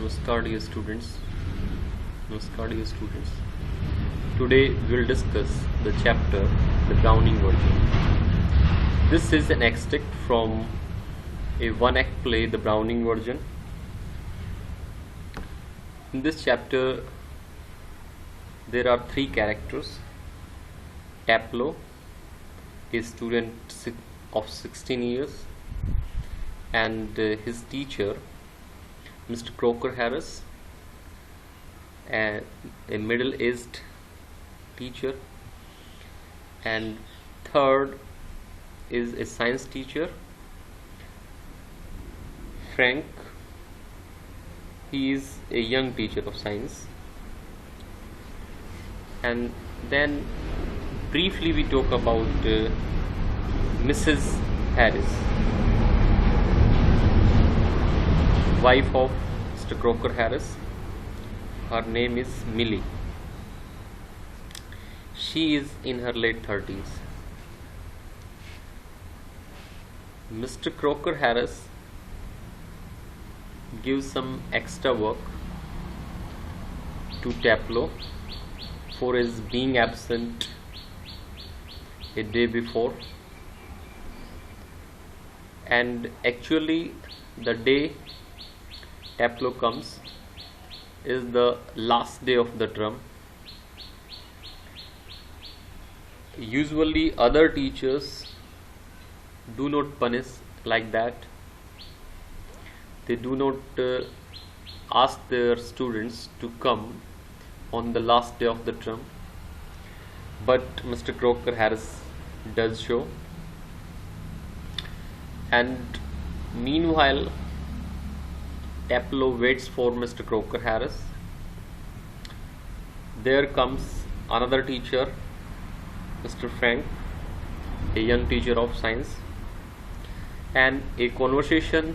Namaskar dear students. Namaskar dear students. Today we will discuss the chapter The Browning Version. This is an extract from a one-act play, The Browning Version. In this chapter there are three characters. Taplow, a student of 16 years, and his teacher Mr. Croker Harris, a middle-aged teacher, and third is a science teacher, Frank. He is a young teacher of science. And then briefly we talk about Mrs. Harris, wife of Mr. Croker Harris. Her name is Millie. She is in her late 30s. Mr. Croker Harris gives some extra work to Taplow for his being absent a day before, and actually the day Taplow comes is the last day of the term. Usually other teachers do not punish like that. They do not ask their students to come on the last day of the term, but Mr. Croker Harris does so. And meanwhile Taplow waits for Mr. Croker Harris. There comes another teacher, Mr. Frank, a young teacher of science, and a conversation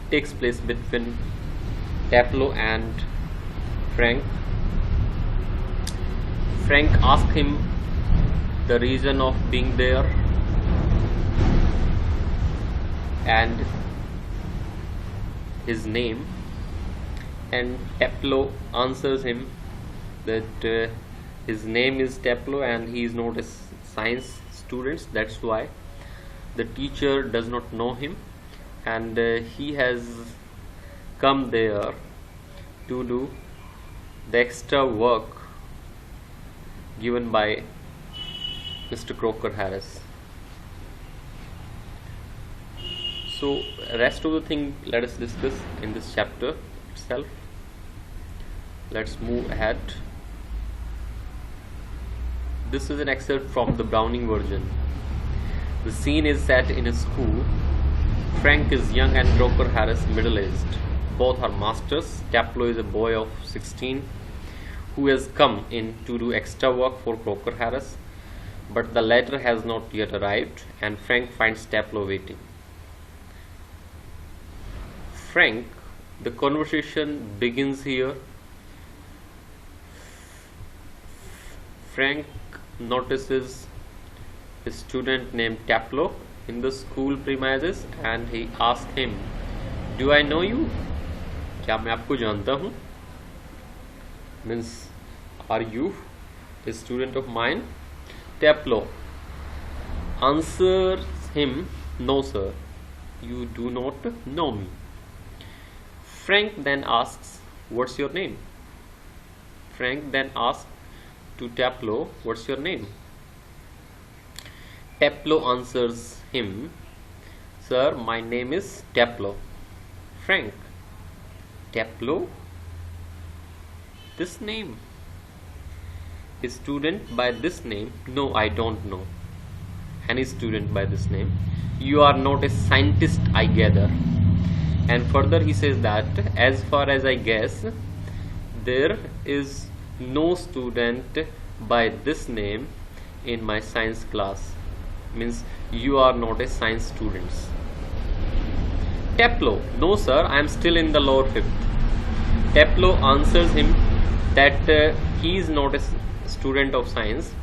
takes place between Taplow and Frank. Frank asks him the reason of being there, and his name, and Taplow answers him that his name is Taplow and he is not a science student. That's why the teacher does not know him, and he has come there to do the extra work given by Mr. Croker Harris. So rest of the thing let us discuss in this chapter itself. Let's move ahead. This is an excerpt from the Browning version. The scene is set in a school. Frank is young and Croker Harris middle-aged. Both are masters. Taplow is a boy of 16 who has come in to do extra work for Croker Harris, but the latter has not yet arrived, and Frank finds Taplow waiting. Frank, the conversation begins here. Frank notices a student named Taplow in the school premises and he asks him, "Do I know you? क्या मैं आपको जानता हूँ?" Means, are you a student of mine? Taplow answers him, "No sir, you do not know me." Frank then asks, "What's your name?" Frank then asks to Taplow, "What's your name?" Taplow answers him, "Sir, my name is Taplow." Frank, Taplow? This name? A student by this name? No, I don't know any student by this name. You are not a scientist, I gather. And further he says that, as far as I guess, there is no student by this name in my science class. Means you are not a science student. Taplow, "No sir, I am still in the lower fifth." Taplow answers him that he is not a student of science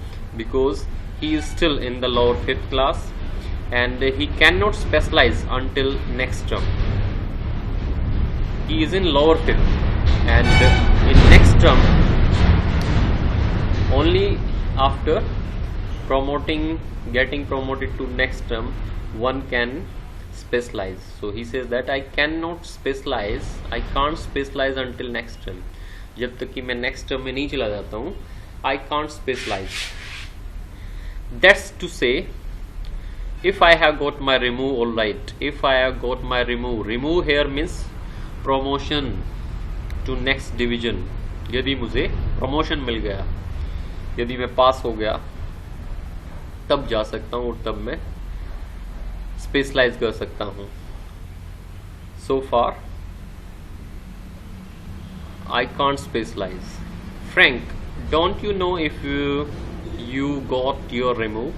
because he is still in the lower fifth class and he cannot specialize until next term. he is in lower fifth, and in next term, only after getting promoted to next term, one can specialize. So he says that I can't specialize until next term. जब तक कि मैं next term में नहीं चला जाता हूँ, I can't specialize. That's to say, if I have got my remove, all right. If I have got my remove here means promotion to next division. यदि मुझे promotion मिल गया, यदि मैं पास हो गया, तब जा सकता हूँ और तब मैं स्पेशलाइज कर सकता हूँ. So far I can't specialize. Frank, don't you know if you got your remove?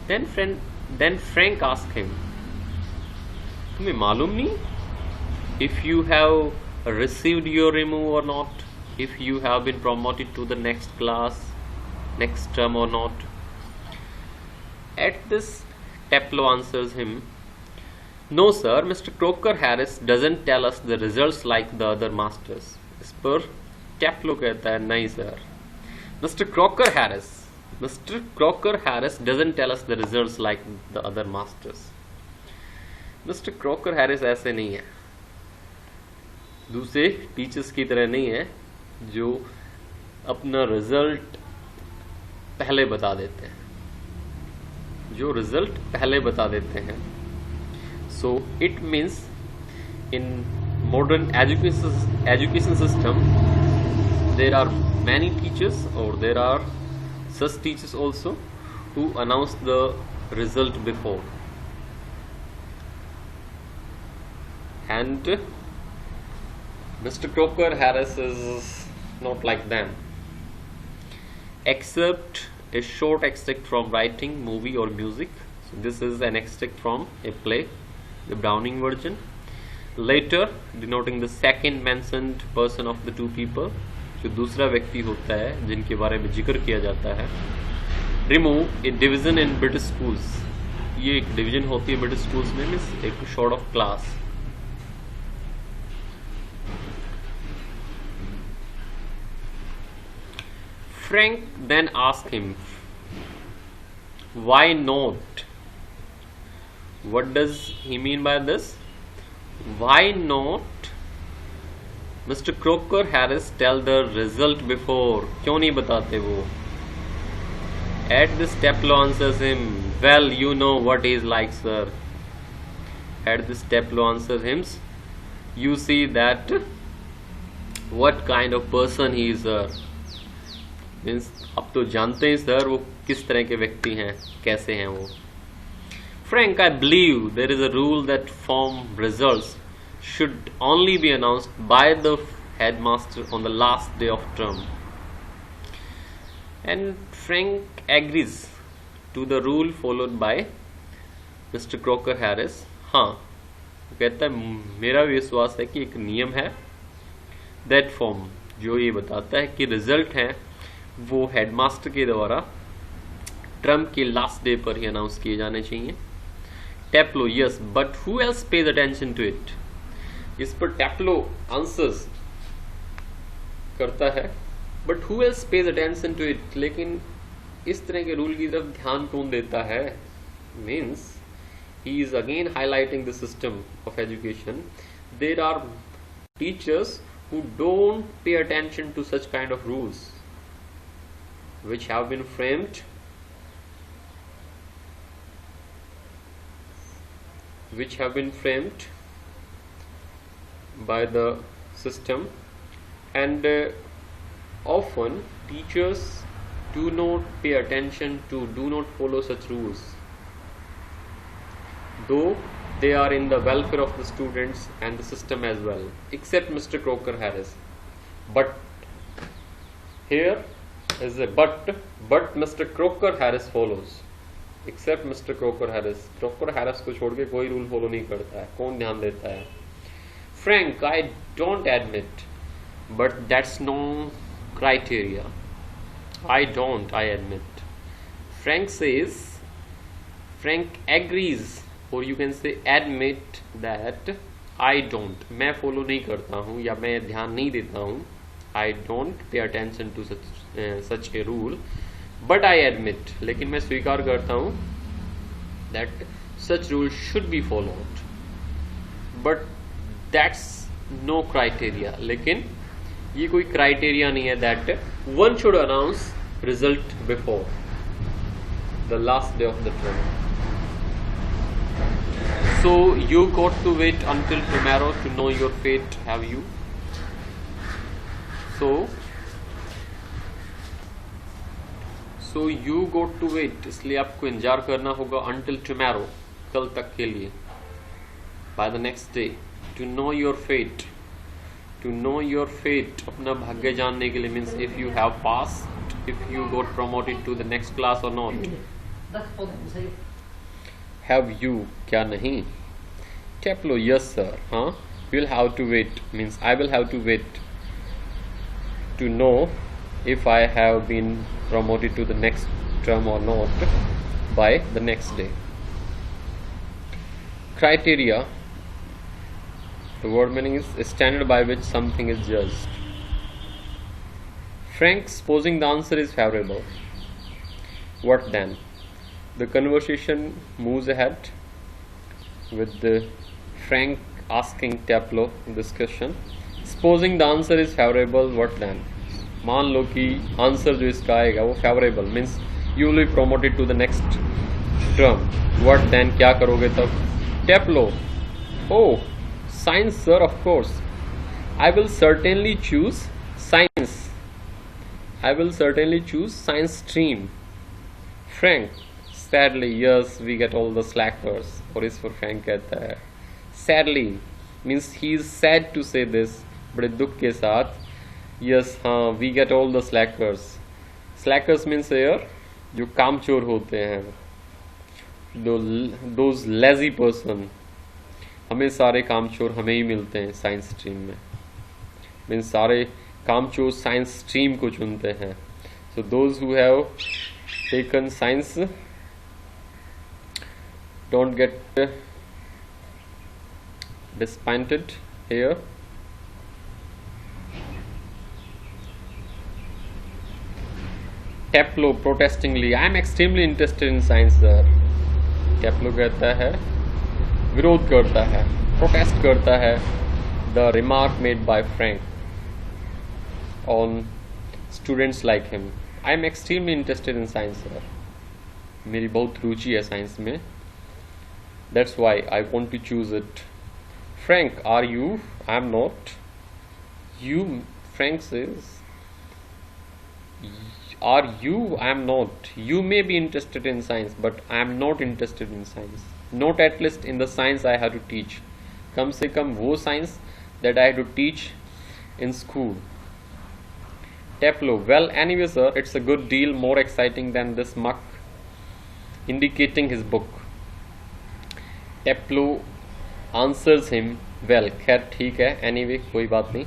Then Frank asked him, तुम्हें मालूम नहीं if you have received your remove or not, if you have been promoted to the next class, next term or not? At this, Taplow answers him, no sir, Mr. Croker Harris doesn't tell us the results like the other masters. इस पर Taplow कहता है, नहीं sir, Mr. Croker Harris doesn't tell us the results like the other masters. Mr. Croker Harris ऐसे नहीं है, दूसरे teachers की तरह नहीं है जो अपना रिजल्ट पहले बता देते हैं, So it means in modern education system there are many teachers, or there are such teachers also, who announce the result before, and Mr. Croker Harris is not like them. Except a short extract from writing, movie or music. So this is an extract from a play, the Browning version. Later, denoting the second mentioned person of the two people, जो दूसरा व्यक्ति होता है जिनके बारे में जिक्र किया जाता है. Remove a division in British schools. ये एक डिवीजन होती है British schools में, मीन्स एक sort of class. Frank then asked him, why not? What does he mean by this? Why not Mr. Croker Harris tell the result before? क्यों नहीं बताते वो? At this, Taplow answers him, well, you know what he is like, sir. At this, Taplow answers him, you see that what kind of person he is, sir. Means आप तो जानते हैं sir वो किस तरह के व्यक्ति हैं, कैसे हैं वो. Frank, I believe there is a rule that form results should only be announced by the headmaster on the last day of term. And Frank agrees to the rule followed by Mr. Croker Harris. हाँ, वो कहता है मेरा भी विश्वास है कि एक नियम है, that form, जो ये बताता है कि रिजल्ट है वो हेडमास्टर के द्वारा टर्म के लास्ट डे पर ही अनाउंस किए जाने चाहिए. Taplow, yes, but who else pays attention to it? इस पर Taplow आंसर्स करता है, but who else pays attention to it? लेकिन इस तरह के रूल की तरफ ध्यान कौन देता है? Means he is again highlighting the system of education. There are teachers who don't pay attention to such kind of rules, which have been framed by the system, and often teachers do not pay attention to, do not follow such rules, though they are in the welfare of the students and the system as well, except Mr. Croker Harris. But here is a but Mr. Croker Harris follows, except Mr. Croker Harris. Croker Harris को छोड़ के कोई rule follow नहीं करता है. कौन ध्यान देता है? Frank, I don't admit, but that's no criteria. I admit. Frank agrees, or you can say admit, that I don't, मैं फॉलो नहीं करता हूँ या मैं ध्यान नहीं देता हूँ. I don't pay attention to such a rule, but I admit, लेकिन मैं स्वीकार करता हूँ that such rule should be followed, but that's no criteria. लेकिन ये कोई क्राइटेरिया नहीं है that one should announce result before the last day of the term. So you got to wait until tomorrow to know your fate, have you? So you got to wait, इसलिए आपको इंतजार करना होगा until tomorrow, कल तक के लिए, by the next day, to know your fate. To know your fate, अपना भाग्य जानने के लिए means if you have passed, if you got promoted to the next class or not. Have you, क्या नहीं. Taplo, yes sir. हाँ, we'll have to wait means I will have to wait to know if I have been promoted to the next term or not by the next day. Criteria, the word meaning is a standard by which something is judged. Frank, supposing the answer is favorable, what then? The conversation moves ahead with the Frank asking Taplo this question. Supposing the answer is favorable, what then? मान लो कि answer जो इसका आएगा वो favourable means you will be promoted to the next term. What then, क्या करोगे तब? Taplo, oh science sir, of course I will certainly choose science. I will certainly choose science stream. Frank, sadly yes, we get all the slackers. और इस पर Frank कहता है sadly means he is sad to say this, बड़े दुख के साथ. yes, हाँ, we get all the slackers. slackers means here जो कामचोर होते हैं, those lazy person, हमें सारे कामचोर हमें ही मिलते हैं साइंस स्ट्रीम में. मीन्स सारे कामचोर साइंस स्ट्रीम को चुनते हैं. so those who have taken science don't get disappointed here. Taplo protestingly, I am extremely interested in science sir. Taplo कहता है, विरोध करता है, प्रोटेस्ट करता है the remark made by Frank on students like him. I am extremely interested in science sir. मेरी बहुत रुचि है साइंस में. That's why I want to choose it. Frank, are you? I am not. You, Frank says, are you? I am not. You may be interested in science, but I am not interested in science. Not at least in the science I have to teach. कम से कम वो science that I have to teach in school. Taplo, well anyway sir, it's a good deal more exciting than this muck, indicating his book. Taplo answers him, well, खैर ठीक है, anyway कोई बात नहीं.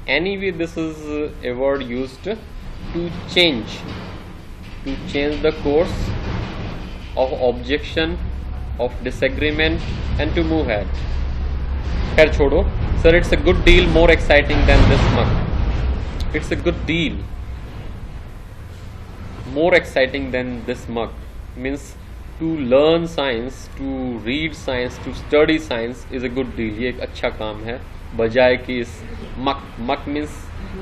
Anyway, this is a word used to change the course of objection, of disagreement and to move ahead. खैर छोड़ो sir, it's a good deal more exciting than this muck. It's a good deal more exciting than this muck means to learn science, to read science, to study science is a good deal. ये एक अच्छा काम है बजाय कि इस muck means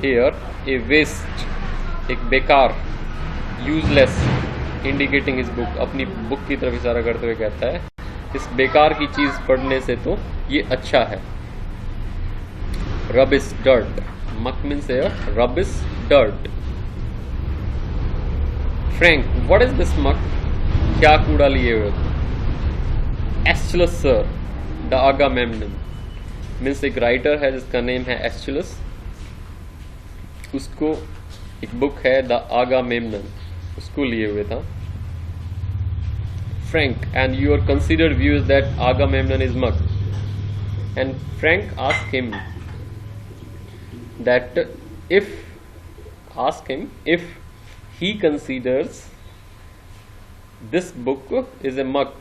here a waste, एक बेकार, useless, indicating his book, अपनी बुक की तरफ इशारा करते हुए कहता है इस बेकार की चीज पढ़ने से तो ये अच्छा है. rubbish, dirt. muck means here rubbish, dirt. Frank, what is this muck? क्या कूड़ा लिए हुए? Aeschylus sir, the Agamemnon means एक राइटर है जिसका नेम है Aeschylus, उसको एक बुक है द Agamemnon, उसको लिए हुए था. Frank, and your considered view is that Agamemnon is muck. And Frank asked him that if he considers this book is a muck,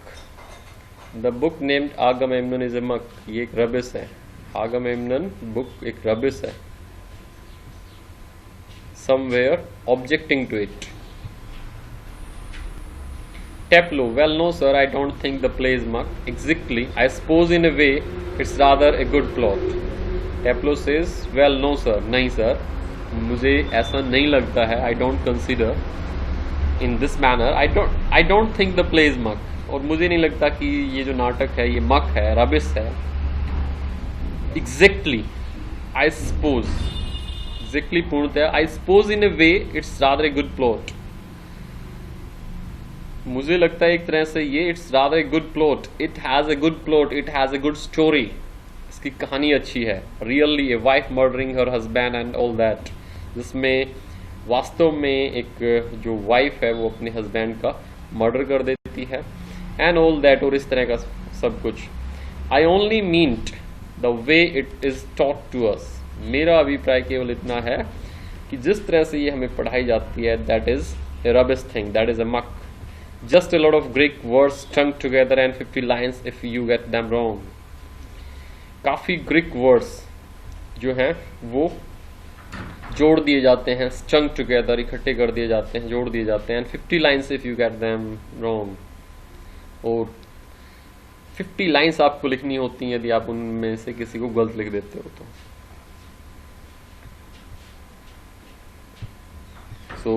the book named Agamemnon is a muck, ये एक rubbish है। Agamemnon book एक rubbish है। Somewhere objecting to it. Taplo, well no sir, I don't think the play is muck. Exactly, I suppose in a way it's rather a good plot. Taplo says, well no sir, नहीं sir, मुझे ऐसा नहीं लगता है, I don't consider in this manner, I don't think the play is muck. और मुझे नहीं लगता कि ये जो नाटक है ये मक है, रबिश है। Exactly, I suppose, exactly पूर्णतः, I suppose in a way it's rather a good plot. मुझे लगता है एक तरह से ये it's rather a good plot, it has a good plot, it has a good story, इसकी कहानी अच्छी है। Really a wife murdering her husband and all that, जिसमें वास्तव में एक जो वाइफ है वो अपने हस्बैंड का मर्डर कर देती है एंड ऑल दैट, और इस तरह का सब कुछ। I only meant the way it is taught to us, मेरा अभिप्राय केवल इतना है कि जिस तरह से ये हमें पढ़ाई जाती है, that is a rubbish thing, that is a मक। Just a lot of Greek words strung together and 50 lines if you get them wrong. काफ़ी Greek words जो हैं वो जोड़ दिए जाते हैं, strung together, इकट्ठे कर दिए जाते हैं, जोड़ दिए जाते हैं, and 50 lines if you get them wrong. और 50 lines आपको लिखनी होती हैं यदि आप उनमें से किसी को गलत लिख देते हो तो। So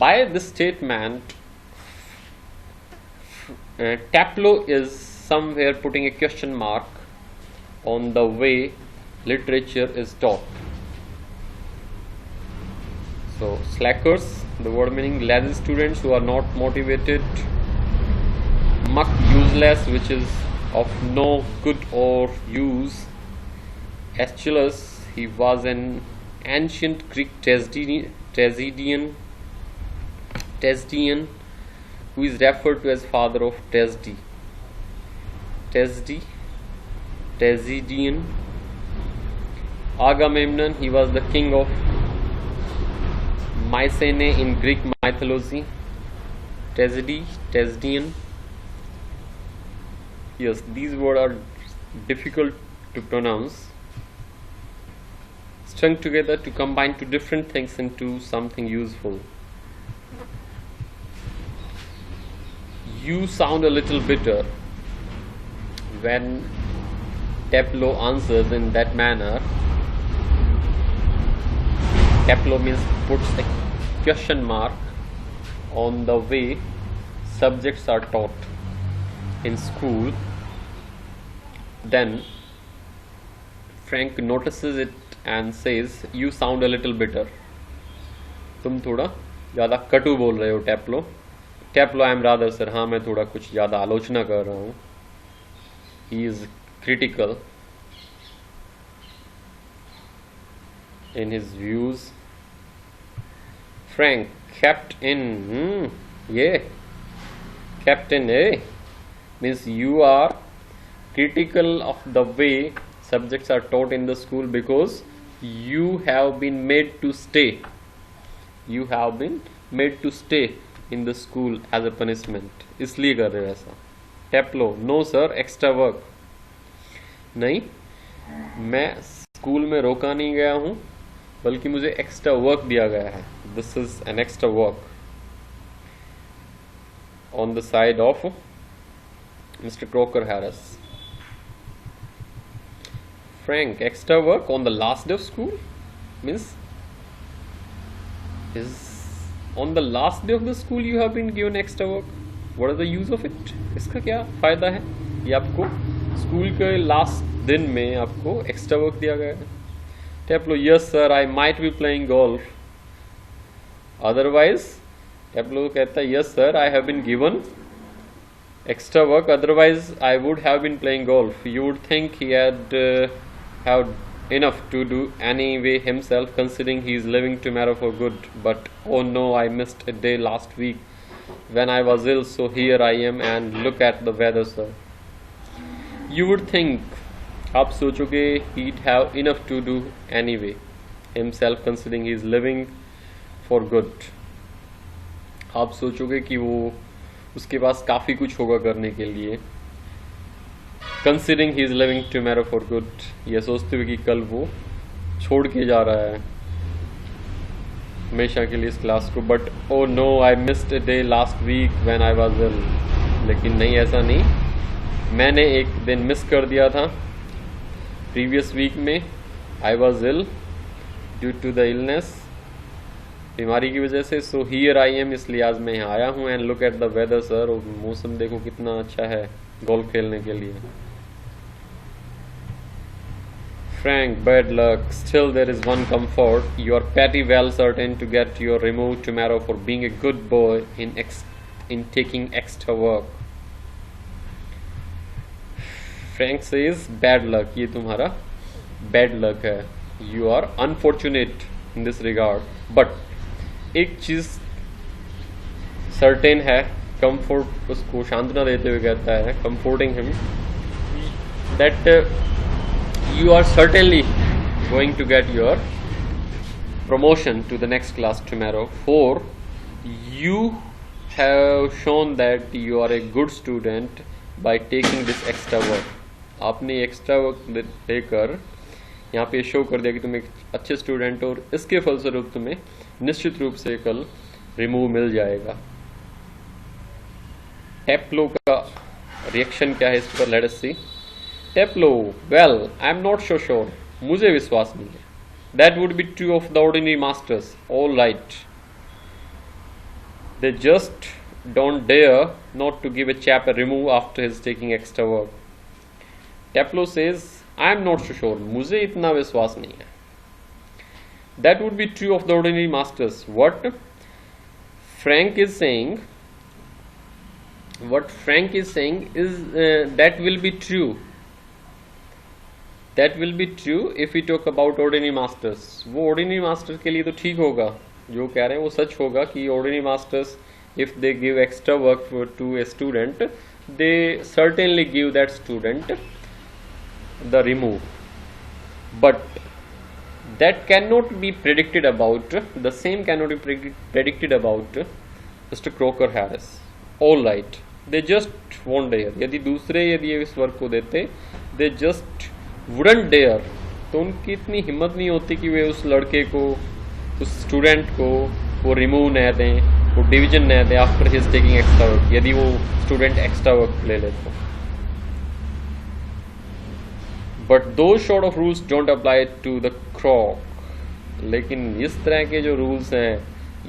by this statement, Taplo is somewhere putting a question mark on the way literature is taught. So slackers, the word meaning lazy students who are not motivated, muck, useless, which is of no good or use. Aeschylus, he was an ancient Greek Tesdian, who is referred to as father of Tesdian. Agamemnon, he was the king of Mycenae in Greek mythology. Tesdian. Yes, these words are difficult to pronounce. Strung together to combine two different things into something useful. You sound a little bitter. When Taplo answers in that manner, Taplo means puts a question mark on the way subjects are taught in school. Then Frank notices it and says, you sound a little bitter. तुम थोड़ा ज़्यादा कटु बोल रहे हो टैप्लो। टैप्लो, I am rather sir, हाँ मैं थोड़ा कुछ ज़्यादा आलोचना कर रहा हूँ। He is critical in his views. Frank, kept in, yeah, kept in, means you are critical of the way subjects are taught in the school because you have been made to stay. You have been made to stay in the school as a punishment. इसलिए कर रहे हो ऐसा। टैप्लो, no sir, extra work. नहीं, मैं school में रोका नहीं गया हूँ, बल्कि मुझे एक्स्ट्रा वर्क दिया गया है। This is an extra work on the side of mister croaker Harris. Frank, extra work on the last day of school means is on the last day of the school you have been given extra work. What is the use of it? इसका क्या फायदा है? ये आपको school के last दिन में आपको एक्स्ट्रा वर्क दिया गया है। Taplow, yes sir, I might be playing golf. Otherwise Taplow कहता है, yes sir, I have been given extra work, otherwise I would have been playing golf. You would think he had have enough to do anyway himself, considering he is leaving tomorrow for good. But oh no, I missed a day last week when I was ill, so here I am, and look at the weather, sir. You would think, आप सोचोगे, he'd have enough to do anyway himself, considering he is living for good. आप सोचोगे कि वो उसके पास काफ़ी कुछ होगा करने के लिए। Considering he is living tomorrow for good, यह सोचते हुए कि कल वो छोड़ के जा रहा है हमेशा के लिए इस क्लास को। But oh no, I missed a day last week when I was ill. लेकिन नहीं, ऐसा नहीं, मैंने एक दिन मिस कर दिया था प्रीवियस वीक में। I was ill due to the illness, बीमारी की वजह से। सो हियर आई एम, इसलिए आज मैं यहाँ आया हूँ। And look at the weather sir, और मौसम देखो कितना अच्छा है गोल्फ खेलने के लिए। Frank, bad luck. Still, there is one comfort. You are pretty well certain to get your removed tomorrow for being a good boy in taking extra work. Frank says, bad luck. ये तुम्हारा bad luck है. You are unfortunate in this regard. But एक चीज certain है, comfort उसको सांत्वना देते हुए कहता है, comforting him, that you are certainly going to get your promotion to the next class tomorrow, for you have shown that you are a good student by taking this extra work. आपने extra work देकर यहाँ पे show कर दिया कि तुम एक अच्छे स्टूडेंट हो, और इसके फलस्वरूप तुम्हें निश्चित रूप से कल रिमूव मिल जाएगा। टेप्लो का रिएक्शन क्या है इस पर, let us see. Taplow, well, I am not so sure. मुझे विश्वास नहीं है. That would be true of the ordinary masters. All right. They just don't dare not to give a chap a remove after his taking extra work. टेप्लो says, I am not so sure. मुझे इतना विश्वास नहीं है. That would be true of the ordinary masters. What Frank is saying is that will be true. That will be true if we talk about ordinary masters. वो ordinary masters के लिए तो ठीक होगा, जो कह रहे हैं वो सच होगा कि ordinary masters, if they give extra work to a student, they certainly give that student the remove. But that cannot be predicted about, the same cannot be predicted about Mr. Croker Harris. All right, they just won't dare. यदि इस work को देते, they just wouldn't dare, तो उनकी इतनी हिम्मत नहीं होती कि वे उस लड़के को, उस स्टूडेंट को वो रिमूव न दें, वो डिवीजन न दें after his taking extra work, यदि वो स्टूडेंट एक्स्ट्रा वर्क ले ले तो। बट दो sort of rules don't apply to the crook, लेकिन इस तरह के जो रूल्स हैं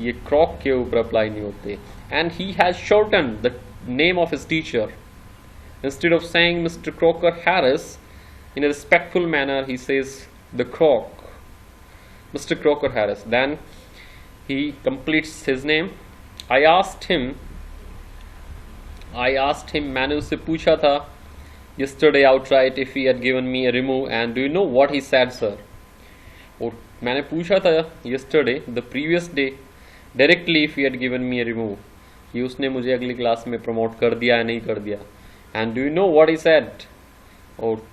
ये क्रॉक के ऊपर अप्लाई नहीं होते। And he has shorten the name of his teacher, instead of saying mister Crocker Harris, in a respectful manner he says the Croc, Mr. Croker Harris. Then he completes his name. I asked him, मैंने उससे पूछा था yesterday outright if he had given me a remove, and do you know what he said, sir? और मैंने पूछा था yesterday, the previous day, directly if he had given me a remove, कि उसने मुझे अगली क्लास में प्रमोट कर दिया या नहीं कर दिया। And do you know what he said? और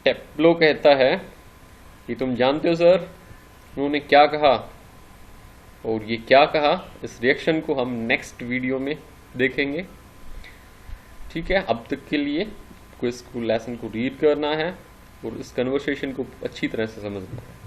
टेप्लो कहता है कि तुम जानते हो सर उन्होंने क्या कहा, और ये क्या कहा, इस रिएक्शन को हम नेक्स्ट वीडियो में देखेंगे। ठीक है, अब तक के लिए आपको इस लेसन को रीड करना है और इस कन्वर्सेशन को अच्छी तरह से समझना है।